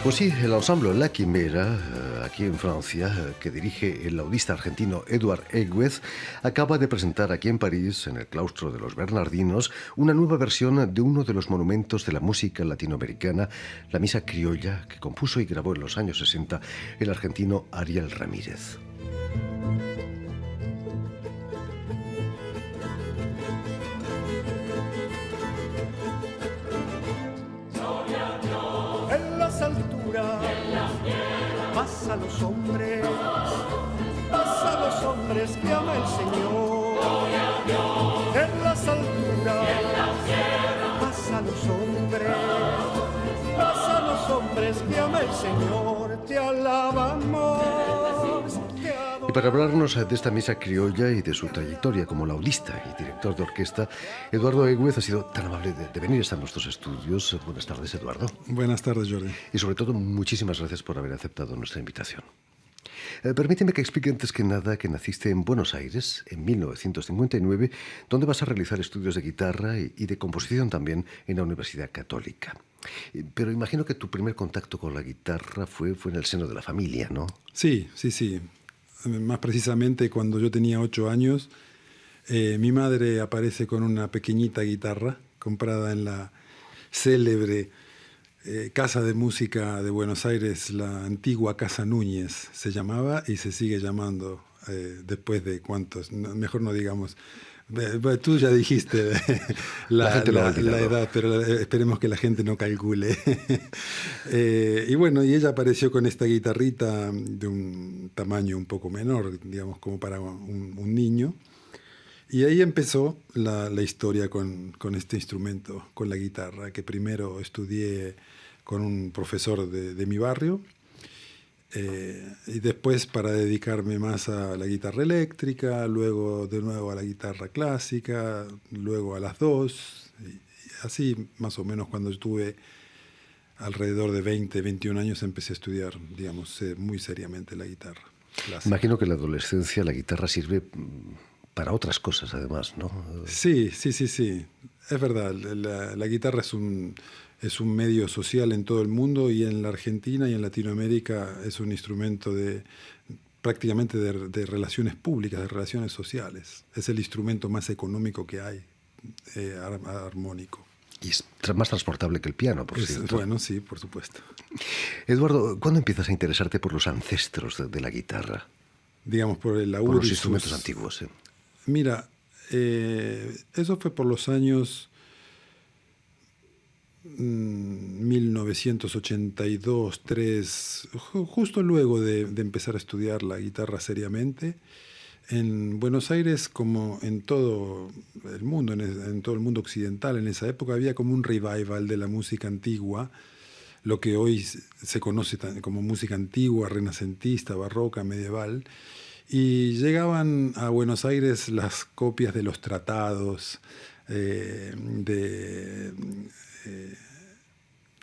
Pues sí, el ensemble La Quimera, aquí en Francia, que dirige el laudista argentino Eduard Eguez, acaba de presentar aquí en París, en el claustro de los Bernardinos, una nueva versión de uno de los monumentos de la música latinoamericana, la Misa Criolla, que compuso y grabó en los años 60 el argentino Ariel Ramírez. En las alturas pasa los hombres, pasa los hombres que ama el Señor. En las alturas pasa los hombres, pasa los hombres que ama el Señor. Te alabamos. Y para hablarnos de esta misa criolla y de su trayectoria como laudista y director de orquesta, Eduardo Eguez ha sido tan amable de venir hasta nuestros estudios. Buenas tardes, Eduardo. Buenas tardes, Jordi. Y sobre todo, muchísimas gracias por haber aceptado nuestra invitación. Permíteme que explique antes que nada que naciste en Buenos Aires en 1959, donde vas a realizar estudios de guitarra y de composición también en la Universidad Católica. Pero imagino que tu primer contacto con la guitarra fue en el seno de la familia, ¿no? Sí. Más precisamente cuando yo tenía 8 años, mi madre aparece con una pequeñita guitarra comprada en la célebre Casa de Música de Buenos Aires, la antigua Casa Núñez se llamaba y se sigue llamando después de cuántos, mejor no digamos. Tú ya dijiste la edad, pero esperemos que la gente no calcule. Y bueno, y ella apareció con esta guitarrita de un tamaño un poco menor, digamos, como para un niño. Y ahí empezó la historia con este instrumento, con la guitarra, que primero estudié con un profesor de mi barrio. Y después para dedicarme más a la guitarra eléctrica, luego de nuevo a la guitarra clásica, luego a las dos, y así más o menos cuando estuve alrededor de 20, 21 años empecé a estudiar, digamos, muy seriamente la guitarra clásica. Imagino que en la adolescencia la guitarra sirve para otras cosas además, ¿no? Sí, es verdad, la guitarra es un medio social en todo el mundo y en la Argentina y en Latinoamérica es un instrumento prácticamente de relaciones públicas, de relaciones sociales. Es el instrumento más económico que hay, armónico. Y es más transportable que el piano, por cierto. Bueno, sí, por supuesto. Eduardo, ¿cuándo empiezas a interesarte por los ancestros de la guitarra? Digamos, por el laúd. Por los instrumentos antiguos. Mira, eso fue por los años 1982, 3, justo luego de empezar a estudiar la guitarra seriamente. En Buenos Aires, como en todo el mundo, en todo el mundo occidental, en esa época había como un revival de la música antigua, lo que hoy se conoce como música antigua, renacentista, barroca, medieval. Y llegaban a Buenos Aires las copias de los tratados de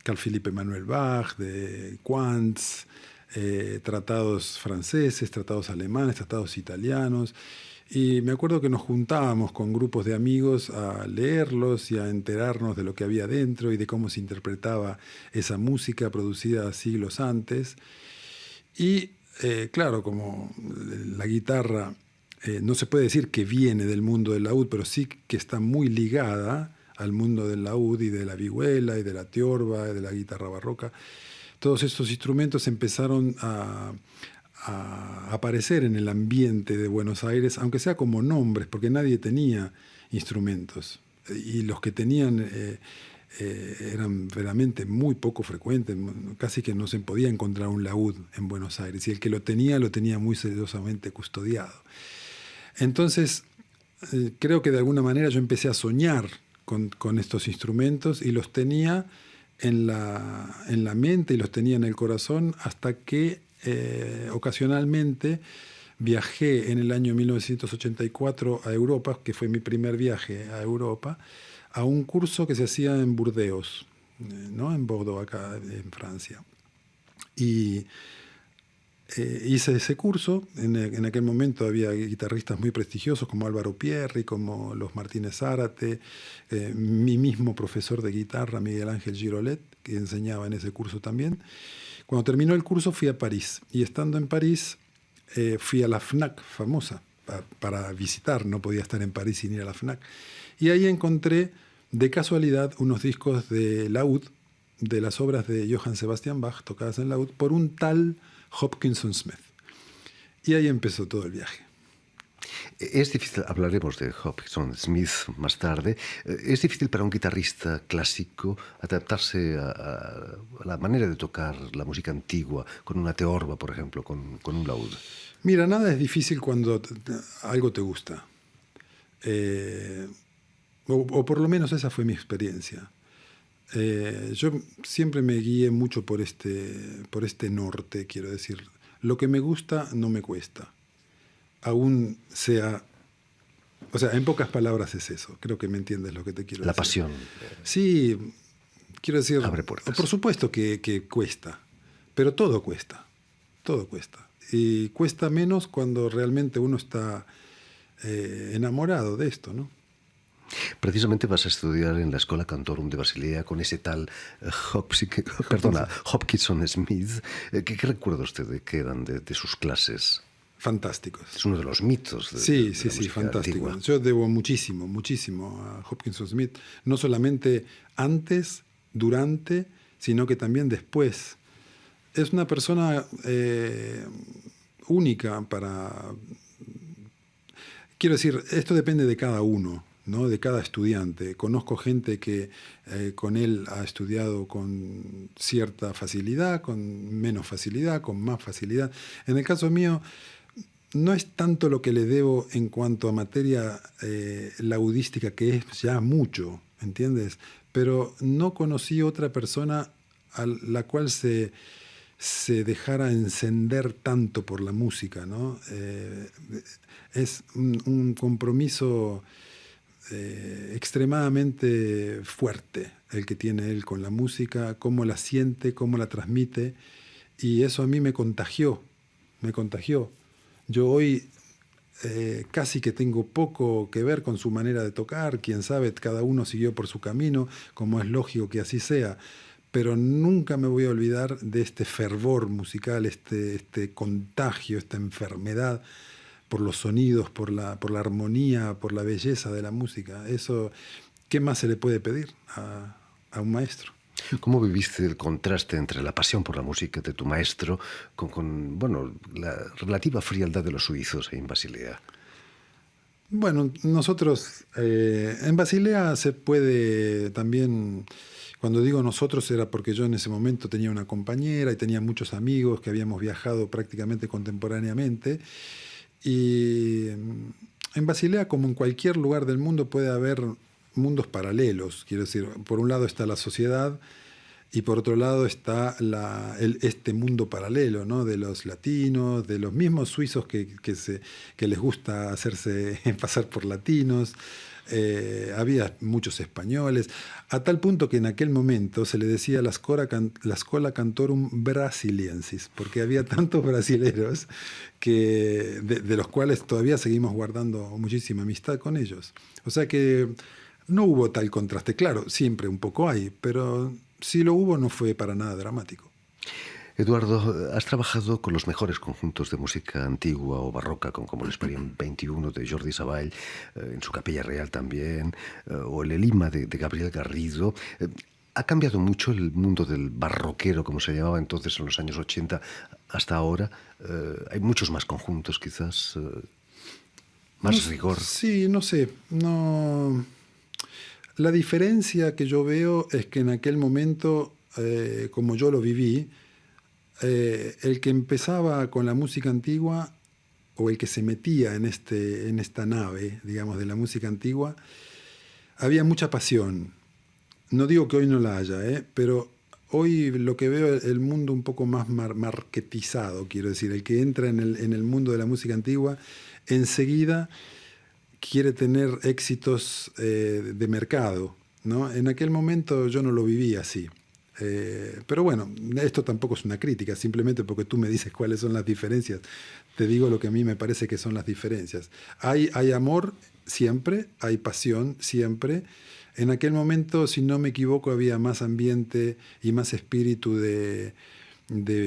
Carl Philipp Emanuel Bach, de Quantz, tratados franceses, tratados alemanes, tratados italianos. Y me acuerdo que nos juntábamos con grupos de amigos a leerlos y a enterarnos de lo que había dentro y de cómo se interpretaba esa música producida siglos antes. Y claro, como la guitarra no se puede decir que viene del mundo del laúd, pero sí que está muy ligada al mundo del laúd y de la vihuela y de la tiorba y de la guitarra barroca. Todos estos instrumentos empezaron a aparecer en el ambiente de Buenos Aires, aunque sea como nombres, porque nadie tenía instrumentos. Y los que tenían eran realmente muy poco frecuentes, casi que no se podía encontrar un laúd en Buenos Aires, y el que lo tenía muy celosamente custodiado. Entonces, creo que de alguna manera yo empecé a soñar con estos instrumentos y los tenía en la mente y los tenía en el corazón hasta que ocasionalmente viajé en el año 1984 a Europa, que fue mi primer viaje a Europa, a un curso que se hacía en Burdeos, ¿no? En Bordeaux, acá en Francia. Y Hice ese curso. En aquel momento había guitarristas muy prestigiosos como Álvaro Pierri, como los Martínez Zárate, mi mismo profesor de guitarra, Miguel Ángel Girolet, que enseñaba en ese curso también. Cuando terminó el curso fui a París, y estando en París fui a la FNAC famosa para visitar, no podía estar en París sin ir a la FNAC. Y ahí encontré de casualidad unos discos de laúd, de las obras de Johann Sebastian Bach, tocadas en laúd, por un tal Hopkinson Smith. Y ahí empezó todo el viaje. Es difícil, hablaremos de Hopkinson Smith más tarde, es difícil para un guitarrista clásico adaptarse a la manera de tocar la música antigua, con una teorba, por ejemplo, con un laúd. Mira, nada es difícil cuando algo te gusta. O por lo menos esa fue mi experiencia. Yo siempre me guié mucho por este norte, quiero decir. Lo que me gusta no me cuesta. Aún sea... O sea, en pocas palabras es eso. Creo que me entiendes lo que te quiero decir. La pasión. Sí, quiero decir... Abre puertas. Por supuesto que cuesta, pero todo cuesta. Todo cuesta. Y cuesta menos cuando realmente uno está enamorado de esto, ¿no? Precisamente vas a estudiar en la Schola Cantorum de Basilea con ese tal Hopkinson Smith. ¿Qué recuerdos te quedan de sus clases? Fantásticos. Es uno de los mitos de Sí, la música fantástico. antigua. Yo debo muchísimo a Hopkinson Smith, no solamente antes, durante, sino que también después. Es una persona única para... Quiero decir, esto depende de cada uno, ¿no? De cada estudiante. Conozco gente que con él ha estudiado con cierta facilidad, con menos facilidad, con más facilidad. En el caso mío, no es tanto lo que le debo en cuanto a materia laudística, que es ya mucho, ¿entiendes? Pero no conocí otra persona a la cual se dejara encender tanto por la música, ¿no? Es un compromiso extremadamente fuerte el que tiene él con la música, cómo la siente, cómo la transmite, y eso a mí me contagió. Yo hoy casi que tengo poco que ver con su manera de tocar, quién sabe, cada uno siguió por su camino, como es lógico que así sea, pero nunca me voy a olvidar de este fervor musical, este contagio, esta enfermedad por los sonidos, por la armonía, por la belleza de la música. Eso, ¿qué más se le puede pedir a un maestro? ¿Cómo viviste el contraste entre la pasión por la música de tu maestro con la relativa frialdad de los suizos en Basilea? Bueno, nosotros en Basilea se puede también... Cuando digo nosotros era porque yo en ese momento tenía una compañera y tenía muchos amigos que habíamos viajado prácticamente contemporáneamente. Y en Basilea, como en cualquier lugar del mundo, puede haber mundos paralelos. Quiero decir, por un lado está la sociedad y por otro lado está este mundo paralelo, ¿no? De los latinos, de los mismos suizos que les gusta hacerse pasar por latinos. Había muchos españoles, a tal punto que en aquel momento se le decía la Schola Cantorum Brasiliensis, porque había tantos brasileros de los cuales todavía seguimos guardando muchísima amistad con ellos. O sea que no hubo tal contraste. Claro, siempre un poco hay, pero si lo hubo no fue para nada dramático. Eduardo, has trabajado con los mejores conjuntos de música antigua o barroca, como el Experience 21 de Jordi Savall, en su Capella Real también, o el Elima de Gabriel Garrido. ¿Ha cambiado mucho el mundo del barroquero, como se llamaba entonces en los años 80, hasta ahora? ¿Hay muchos más conjuntos, quizás? ¿Más rigor? Sí, no sé. No. La diferencia que yo veo es que en aquel momento, como yo lo viví, el que empezaba con la música antigua o el que se metía en esta nave, digamos, de la música antigua, había mucha pasión. No digo que hoy no la haya, pero hoy lo que veo es el mundo un poco más marketizado, quiero decir. El que entra en el mundo de la música antigua enseguida quiere tener éxitos de mercado, ¿no? En aquel momento yo no lo viví así. Pero bueno, esto tampoco es una crítica, simplemente porque tú me dices cuáles son las diferencias, te digo lo que a mí me parece que son las diferencias. Hay amor siempre, hay pasión siempre. En aquel momento, si no me equivoco, había más ambiente y más espíritu de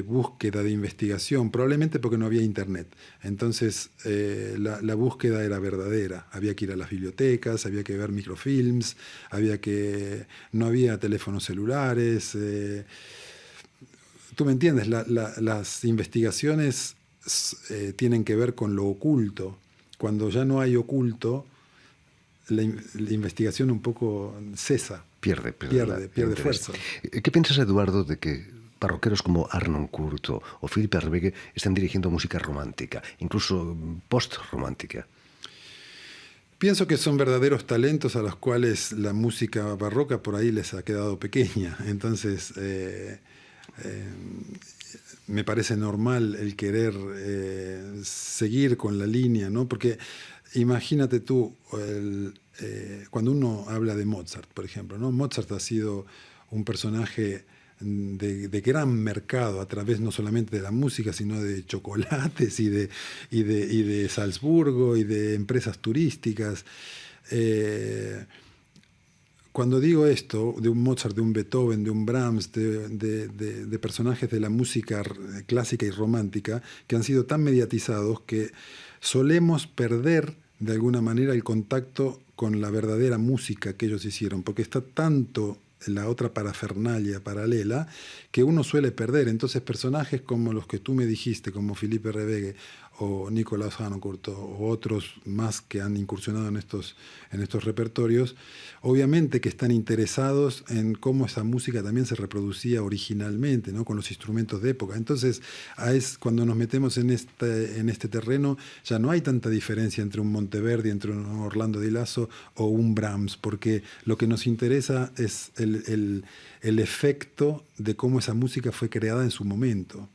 búsqueda, de investigación, probablemente porque no había internet. Entonces la búsqueda era verdadera. Había que ir a las bibliotecas, había que ver microfilms, no había teléfonos celulares. Tú me entiendes, las investigaciones tienen que ver con lo oculto. Cuando ya no hay oculto, la investigación un poco cesa. Pierde fuerza. ¿Qué piensas, Eduardo, de que parroqueros como Arnon Kurt o Philippe Hervégué están dirigiendo música romántica, incluso post-romántica? Pienso que son verdaderos talentos a los cuales la música barroca por ahí les ha quedado pequeña. Entonces, me parece normal el querer seguir con la línea, ¿no? Porque imagínate tú, cuando uno habla de Mozart, por ejemplo, ¿no? Mozart ha sido un personaje de gran mercado a través no solamente de la música, sino de chocolates y de Salzburgo y de empresas turísticas. Cuando digo esto, de un Mozart, de un Beethoven, de un Brahms, de personajes de la música clásica y romántica que han sido tan mediatizados que solemos perder de alguna manera el contacto con la verdadera música que ellos hicieron, porque está tanto la otra parafernalia paralela que uno suele perder. Entonces personajes como los que tú me dijiste, como Philippe Hervégué o Nikolaus Harnoncourt o otros más que han incursionado en estos repertorios, obviamente que están interesados en cómo esa música también se reproducía originalmente, ¿no? Con los instrumentos de época. Entonces, cuando nos metemos en este terreno, ya no hay tanta diferencia entre un Monteverdi, entre un Orlando Di Lasso o un Brahms, porque lo que nos interesa es el efecto de cómo esa música fue creada en su momento.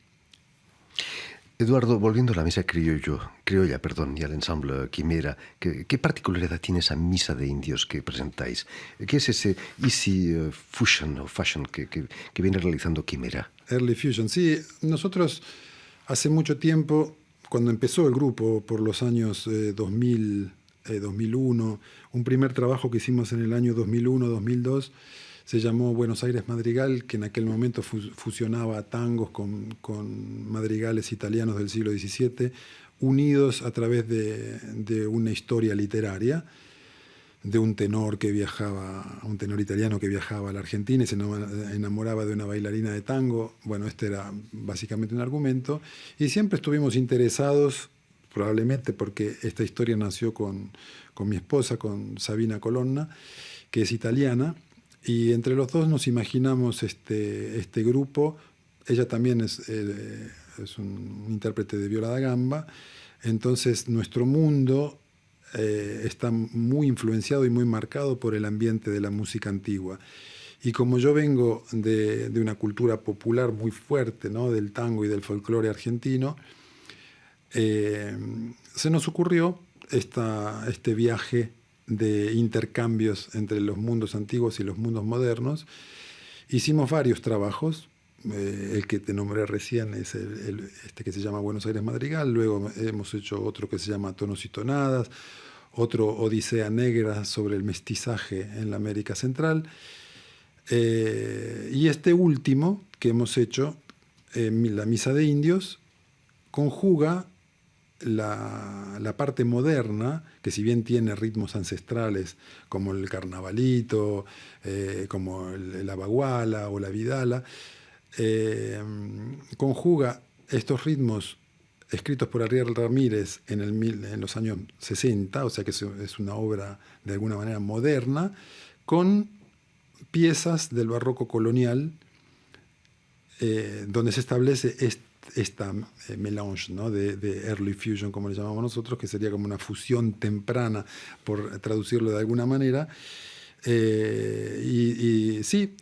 Eduardo, volviendo a la misa criolla, y al ensamble Quimera, ¿qué particularidad tiene esa misa de indios que presentáis? ¿Qué es ese easy fusion o fashion que viene realizando Quimera? Early fusion, sí. Nosotros hace mucho tiempo, cuando empezó el grupo por los años 2000, 2001, un primer trabajo que hicimos en el año 2001-2002, se llamó Buenos Aires Madrigal, que en aquel momento fusionaba tangos con madrigales italianos del siglo XVII, unidos a través de una historia literaria, de un tenor italiano que viajaba a la Argentina y se enamoraba de una bailarina de tango. Bueno, este era básicamente un argumento. Y siempre estuvimos interesados, probablemente porque esta historia nació con mi esposa, con Sabina Colonna, que es italiana, y entre los dos nos imaginamos este grupo. Ella también es un intérprete de viola da gamba. Entonces nuestro mundo está muy influenciado y muy marcado por el ambiente de la música antigua. Y como yo vengo de una cultura popular muy fuerte, ¿no? Del tango y del folclore argentino, se nos ocurrió este viaje de intercambios entre los mundos antiguos y los mundos modernos. Hicimos varios trabajos. El que te nombré recién es este que se llama Buenos Aires Madrigal. Luego hemos hecho otro que se llama Tonos y Tonadas, otro Odisea Negra sobre el mestizaje en la América Central. Y este último que hemos hecho, la Misa de Indios, conjuga la parte moderna, que si bien tiene ritmos ancestrales como el carnavalito, como la baguala o la vidala, conjuga estos ritmos escritos por Ariel Ramírez en los años 60, o sea que es una obra de alguna manera moderna, con piezas del barroco colonial, donde se establece esta melange, ¿no? de early fusion, como le llamamos nosotros, que sería como una fusión temprana, por traducirlo de alguna manera. Y sí,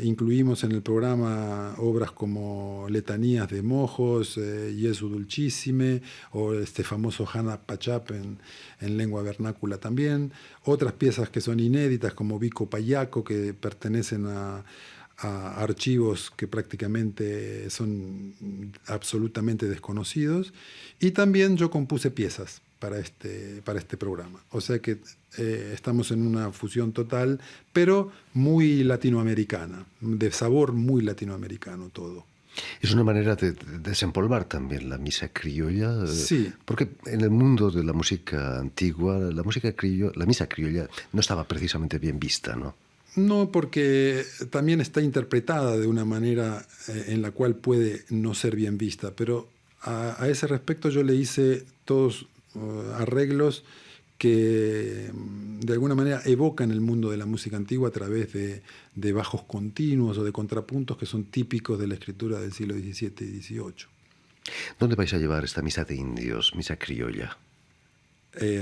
incluimos en el programa obras como Letanías de Mojos, Jesu Dulcissime, o este famoso Hana Pachap en lengua vernácula también. Otras piezas que son inéditas, como Vico Payaco, que pertenecen a archivos que prácticamente son absolutamente desconocidos, y también yo compuse piezas para este programa. O sea que estamos en una fusión total, pero muy latinoamericana, de sabor muy latinoamericano todo. Es una manera de desempolvar también la misa criolla, Sí. porque en el mundo de la música antigua, la misa criolla no estaba precisamente bien vista, ¿no? No, porque también está interpretada de una manera en la cual puede no ser bien vista, pero a ese respecto yo le hice todos arreglos que de alguna manera evocan el mundo de la música antigua a través de bajos continuos o de contrapuntos que son típicos de la escritura del siglo XVII y XVIII. ¿Dónde vais a llevar esta misa de indios, misa criolla?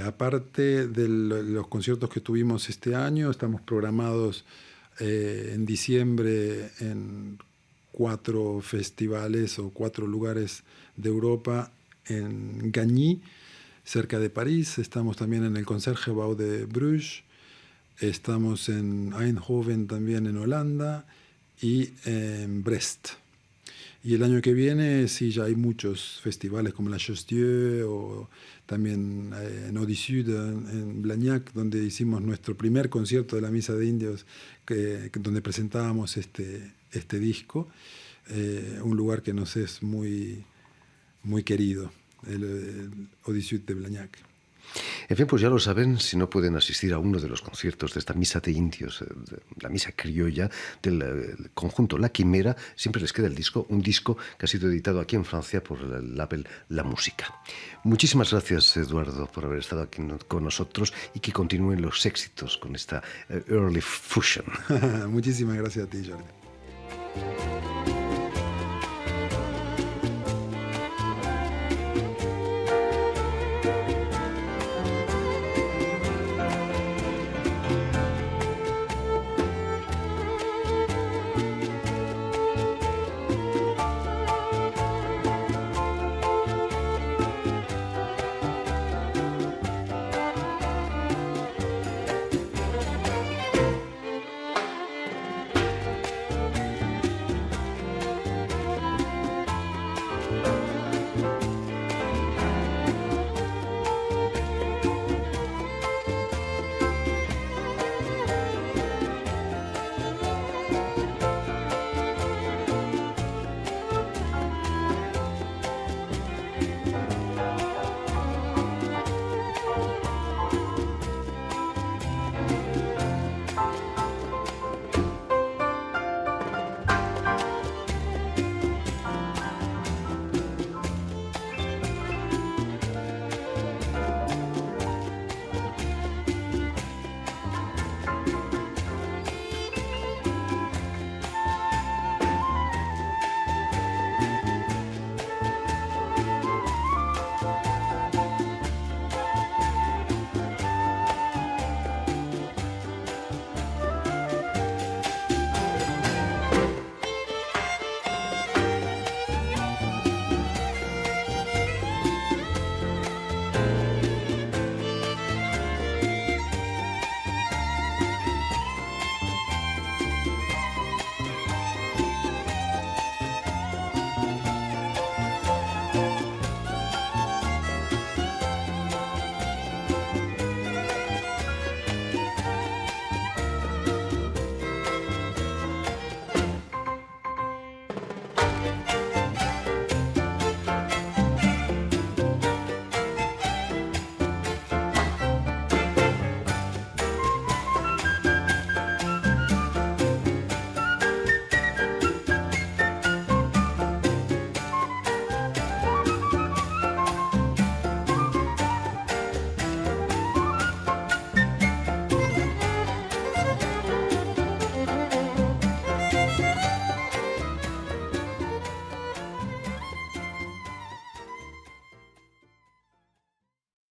Aparte de los conciertos que tuvimos este año, estamos programados en diciembre en 4 festivales o 4 lugares de Europa, en Gagny, cerca de París. Estamos también en el Concertgebouw de Bruges. Estamos en Eindhoven, también en Holanda, y en Brest. Y el año que viene sí ya hay muchos festivales como la Chose-Dieu o también en Audi-Sud, en Blagnac, donde hicimos nuestro primer concierto de la Misa de Indios, donde presentábamos este disco, un lugar que nos es muy, muy querido, el Audi-Sud de Blagnac. En fin, pues ya lo saben, si no pueden asistir a uno de los conciertos de esta misa de indios, la misa criolla del conjunto La Quimera, siempre les queda el disco, un disco que ha sido editado aquí en Francia por el label La Música. Muchísimas gracias, Eduardo, por haber estado aquí con nosotros y que continúen los éxitos con esta Early Fusion. Muchísimas gracias a ti, Jordi.